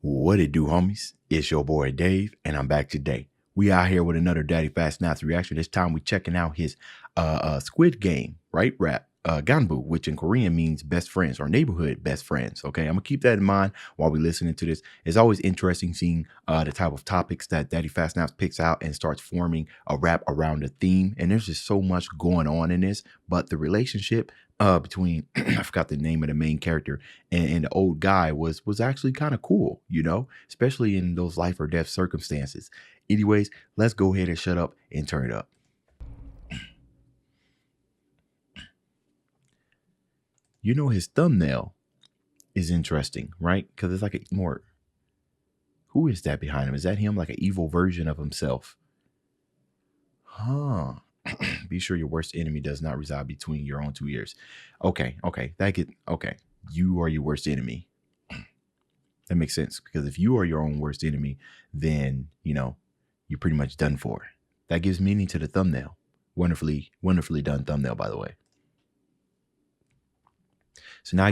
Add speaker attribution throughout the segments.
Speaker 1: What it do, homies? It's your boy Dave, and I'm back today. We out here with another Daddyphatsnaps reaction. This time we checking out his Squid game, right? Rap. Gganbu, which in Korean means best friends or neighborhood best friends. Okay, I'm gonna keep that in mind while we listening to this. It's always interesting seeing the type of topics that Daddyphatsnaps picks out and starts forming a rap around a theme. And there's just so much going on in this, but the relationship between I forgot the name of the main character and the old guy was actually kind of cool, you know, especially in those life or death circumstances. Anyways, let's go ahead and shut up and turn it up. You know, his thumbnail is interesting, right? Because it's like a more, who is that behind him? Is that him, like an evil version of himself? Huh. Be sure your worst enemy does not reside between your own two ears. Okay, okay. You are your worst enemy. That makes sense, because if you are your own worst enemy, then, you know, you're pretty much done for. That gives meaning to the thumbnail. Wonderfully done thumbnail, by the way. So now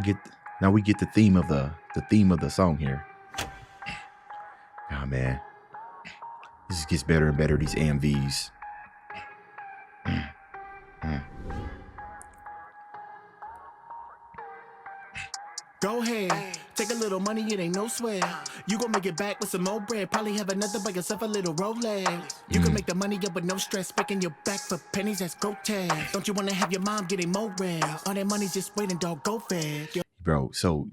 Speaker 1: we get the theme of the song here. Oh man, this gets better and better. These AMVs.
Speaker 2: Go ahead, take a little money, it ain't no sweat. You gon' make it back with some more bread. Probably have another by yourself, a little Rolex. You can make the money up with no stress. Breaking your back for pennies, that's grotesque. Don't you wanna have your mom getting more rest? All that money's just waiting, dog, go fast.
Speaker 1: Bro, so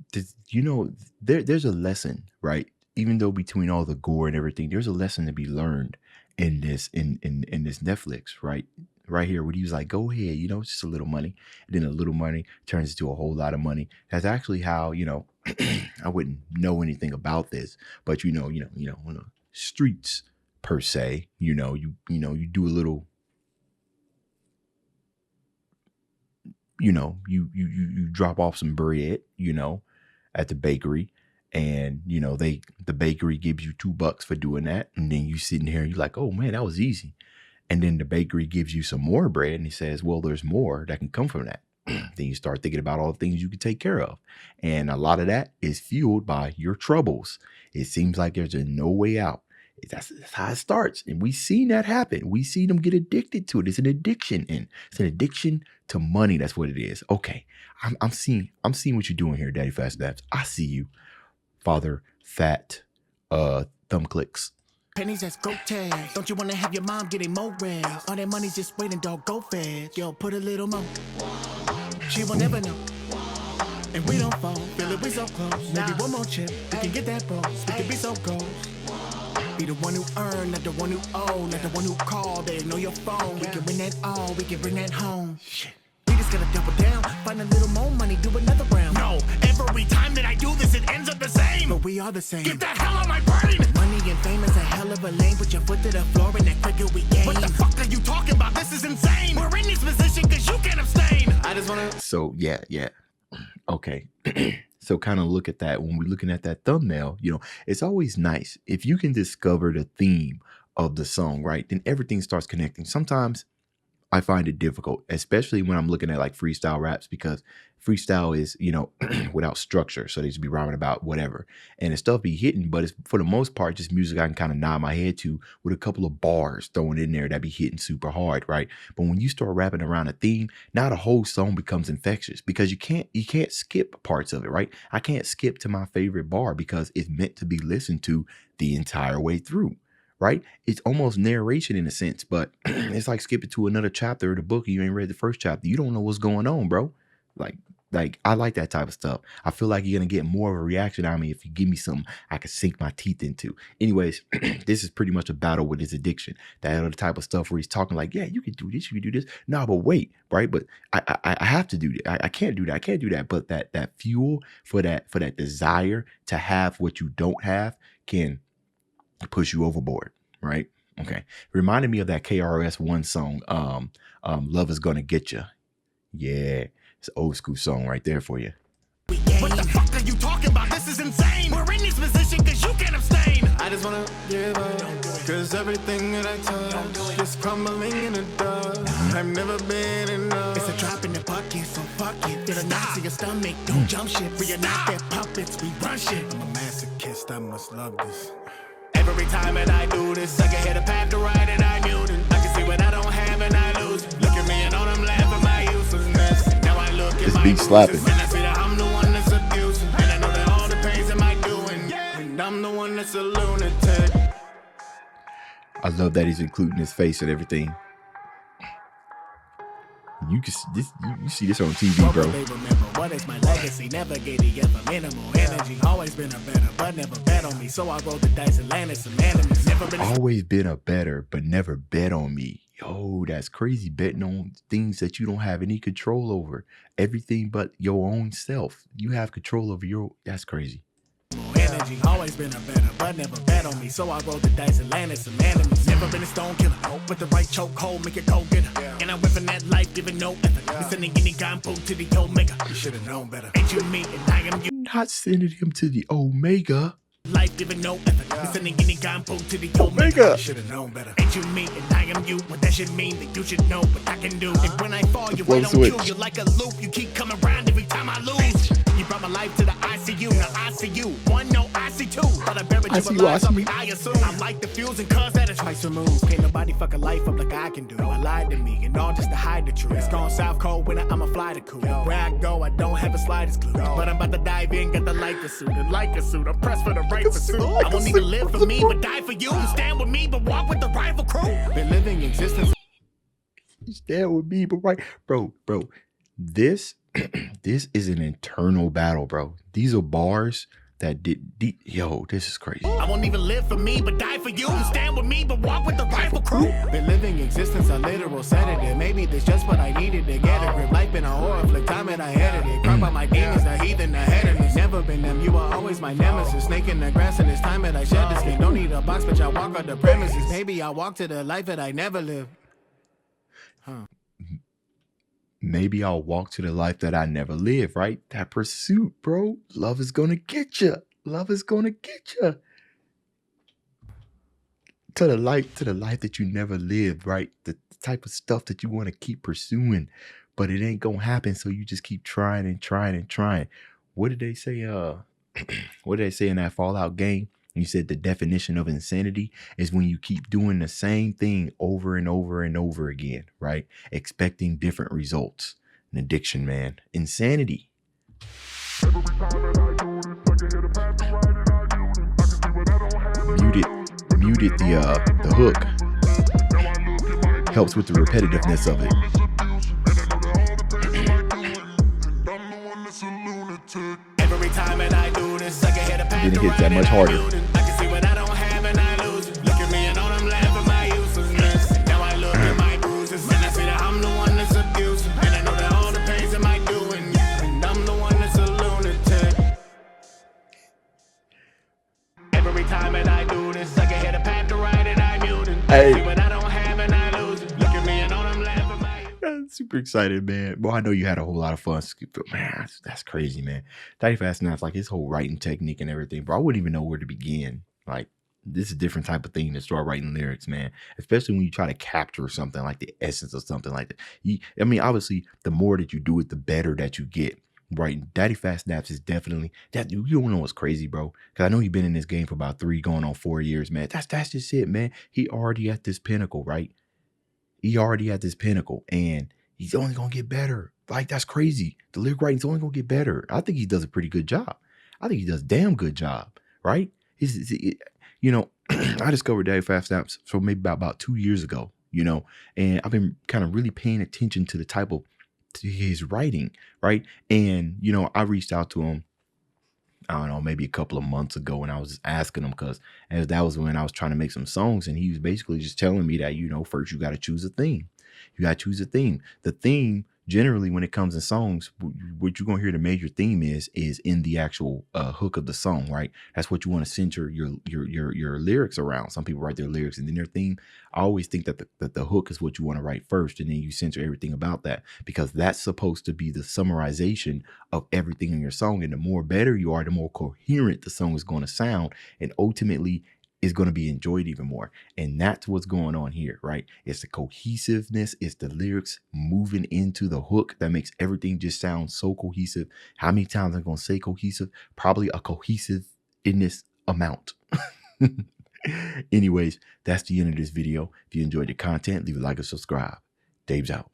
Speaker 1: you know, there's a lesson, right? Even though between all the gore and everything, there's a lesson to be learned in this in this Netflix, right? Right here, where he was like, go ahead, you know, it's just a little money. And then a little money turns into a whole lot of money. That's actually how, you know, I wouldn't know anything about this, but you know, on the streets per se, you do a little, you drop off some bread, at the bakery, and the bakery gives you $2 for doing that, and then you sitting here and you're like, oh man, that was easy. And then the bakery gives you some more bread and he says, well, there's more that can come from that. Then you start thinking about all the things you can take care of. And a lot of that is fueled by your troubles. It seems like there's no way out. That's how it starts. And we've seen that happen. We see them get addicted to it. It's an addiction. And it's an addiction to money. That's what it is. Okay. I'm seeing what you're doing here, Daddyphatsnaps. I see you, Father Fat Thumb Clicks.
Speaker 2: Pennies, that's grotesque. Don't you wanna have your mom getting more rest? All that money's just waiting, dog, go fast. Yo, put a little more. She will never know. And we don't fall, feel it, we so close. Maybe one more chip, we can get that bros. We can be so close. Be the one who earn, not the one who owe, not the one who call. They know your phone. We can win that all, we can bring that home. Shit. We just gotta double down, find a little more money, do another round. No, every time that I do this, it ends up the same. But we are the same. Get the hell out my brain! Money and fame is a hell of a lane. Put your foot to the floor and that quicker we gain. What the fuck are you talking about? This is insane. We're in this position cause you can't abstain. I just wanna...
Speaker 1: So, yeah. Okay. So kind of look at that when we're looking at that thumbnail, it's always nice if you can discover the theme of the song, right? Then everything starts connecting. Sometimes I find it difficult, especially when I'm looking at like freestyle raps, because freestyle is, without structure. So they just be rhyming about whatever and the stuff be hitting, but it's for the most part, just music I can kind of nod my head to with a couple of bars thrown in there that be hitting super hard, right? But when you start rapping around a theme, now the whole song becomes infectious because you can't skip parts of it, right? I can't skip to my favorite bar because it's meant to be listened to the entire way through. Right? It's almost narration in a sense, but it's like skipping to another chapter of the book. You ain't read the first chapter. You don't know what's going on, bro. Like I like that type of stuff. I feel like you're going to get more of a reaction out of me if you give me something I can sink my teeth into. Anyways, this is pretty much a battle with his addiction. That other type of stuff where he's talking like, yeah, you can do this, you can do this. No, but wait, right? But I have to do that. I can't do that. I can't do that. But that fuel for that desire to have what you don't have can push you overboard, right? Okay. Reminded me of that KRS-One song, Love Is Gonna Get You. Yeah, it's an old school song right there for you.
Speaker 2: What the fuck are you talking about? This is insane. We're in this position cause you can't abstain. I just wanna give up, cause everything that I touch is crumbling in the dust. I've never been enough. It's a drop in the bucket. it, so fuck it. Feel a knots in your stomach, don't jump shit. We are not their puppets, we run shit. I'm a masochist, I must love this. Every time that I do this, I can hit a path to ride and I mute it. I can see what I don't have and I lose it. Look at me and all I'm laughing my uselessness. Now I look at
Speaker 1: This
Speaker 2: my
Speaker 1: beat slapping.
Speaker 2: and I see that I'm the one that's abusing. And I know that all the pains am I doing. And I'm the one that's a lunatic.
Speaker 1: I love that he's including his face and everything. You can see this. You see this on TV,
Speaker 2: What
Speaker 1: bro.
Speaker 2: will they remember? What is my legacy? Never get it yet, but minimal energy. Always been a better, but never bet on me. So I rolled the dice and landed some enemies. Never been
Speaker 1: Always been a better, but never bet on me. Yo, that's crazy. Betting on things that you don't have any control over. Everything but your own self. You have control over your. That's crazy.
Speaker 2: energy. Always been a better, but never bet on me. So I rolled the dice and landed some enemies. Never been a stone killer, with the right choke hold, make it go getter. And I'm whipping that life, giving no effort. We sending any Gganbu to the Omega. You should have known better. Ain't you me and I am you.
Speaker 1: Not sending him to the Omega.
Speaker 2: Life giving no effort. We sending any Gganbu to the Omega.
Speaker 1: Omega.
Speaker 2: You should have known better. Ain't you me and I am you. What that should mean that you should know what I can do. And when I fall, you
Speaker 1: Flow
Speaker 2: wait on
Speaker 1: switch.
Speaker 2: you. You're like a loop. You keep coming around every time I lose. You brought my life to the ICU. Now I see you. One, no, I see two. But I buried
Speaker 1: I
Speaker 2: you
Speaker 1: see you,
Speaker 2: alive.
Speaker 1: I see
Speaker 2: Sorry,
Speaker 1: you.
Speaker 2: I assume. I'm like the fusing cause that is twice removed. Can't nobody fuck a life up like I can do. I lied to me and all just to hide the truth. It's gone south cold when I'ma fly the cool. Where I go, I don't have the slightest clue. But I'm about to dive in, get the Leica suit. And like a suit, I'm pressed for the right pursuit. I won't even live for me, but die for you. You stand with me, but walk with the rival crew. Been living existence.
Speaker 1: You stand with me, but right, bro. This is an internal battle, bro. These are bars that yo, this is crazy.
Speaker 2: I won't even live for me, but die for you. You stand with me, but walk with the rival crew. Been living existence, a literal sedative. Maybe this just what I needed to get a grip. Life been a horror flick, time and I headed it. Crop by my demons, the heathen, the head of this. Never been them, you were always my nemesis. Snake in the grass, and it's time that I shed the skin. Don't need a box, but I walk on the premises. Maybe I walk to the life that I never lived.
Speaker 1: Maybe I'll walk to the life that I never lived, right? That pursuit, bro. Love is gonna get you. Love is gonna get you. To the life that you never lived, right? The type of stuff that you want to keep pursuing, but it ain't gonna happen. So you just keep trying and trying and trying. What did they say? What did they say in that Fallout game? You said the definition of insanity is when you keep doing the same thing over and over and over again, right? Expecting different results. An addiction, man. Insanity. Muted the hook. Helps with the repetitiveness of it.
Speaker 2: Every time that I do this, I can hit a path
Speaker 1: Then it hits that much harder.
Speaker 2: I can see what I don't have and I lose it. Look at me and all I'm laughing my uselessness. Now I look at my bruises and I see that I'm the one that's abusing. And I know that all the pains am I doing. And I'm the one that's a lunatic. Every time that I do this, I can hit a path to ride and I mute it.
Speaker 1: Hey.
Speaker 2: See what I don't have and I lose it. Look at me and all I'm laughing my
Speaker 1: I'm super excited, man. Well, I know you had a whole lot of fun. But man, that's crazy, man. Daddyphatsnaps, like his whole writing technique and everything, bro. I wouldn't even know where to begin. Like, this is a different type of thing to start writing lyrics, man. Especially when you try to capture something like the essence of something like that. I mean, obviously, the more that you do it, the better that you get. Right? Daddyphatsnaps is definitely that. You don't know what's crazy, bro. Because I know you've been in this game for about 3 going on 4 years, man. That's just it, man. He already at this pinnacle, right? He already at this pinnacle, and he's only gonna get better. Like, that's crazy. The lyric writing's only gonna get better. I think he does a pretty good job. I think he does a damn good job, right? You know, I discovered Daddyphatsnaps so maybe about 2 years ago, you know, and I've been kind of really paying attention to the type of to his writing, right? And you know, I reached out to him, I don't know, maybe a couple of months ago, and I was just asking him because as that was when I was trying to make some songs, and he was basically just telling me that, you know, first you got to choose a theme. You got to choose a theme. The theme, generally, when it comes in songs, what you're going to hear the major theme is in the actual hook of the song, right? That's what you want to center your lyrics around. Some people write their lyrics and then their theme. I always think that the hook is what you want to write first, and then you center everything about that, because that's supposed to be the summarization of everything in your song. And the more better you are, the more coherent the song is going to sound. And ultimately, is going to be enjoyed even more. And that's what's going on here, right? It's the cohesiveness, it's the lyrics moving into the hook that makes everything just sound so cohesive. How many times I'm going to say cohesive? Probably a cohesive in this amount. Anyways, that's the end of this video. If you enjoyed the content, leave a like and subscribe. Dave's out.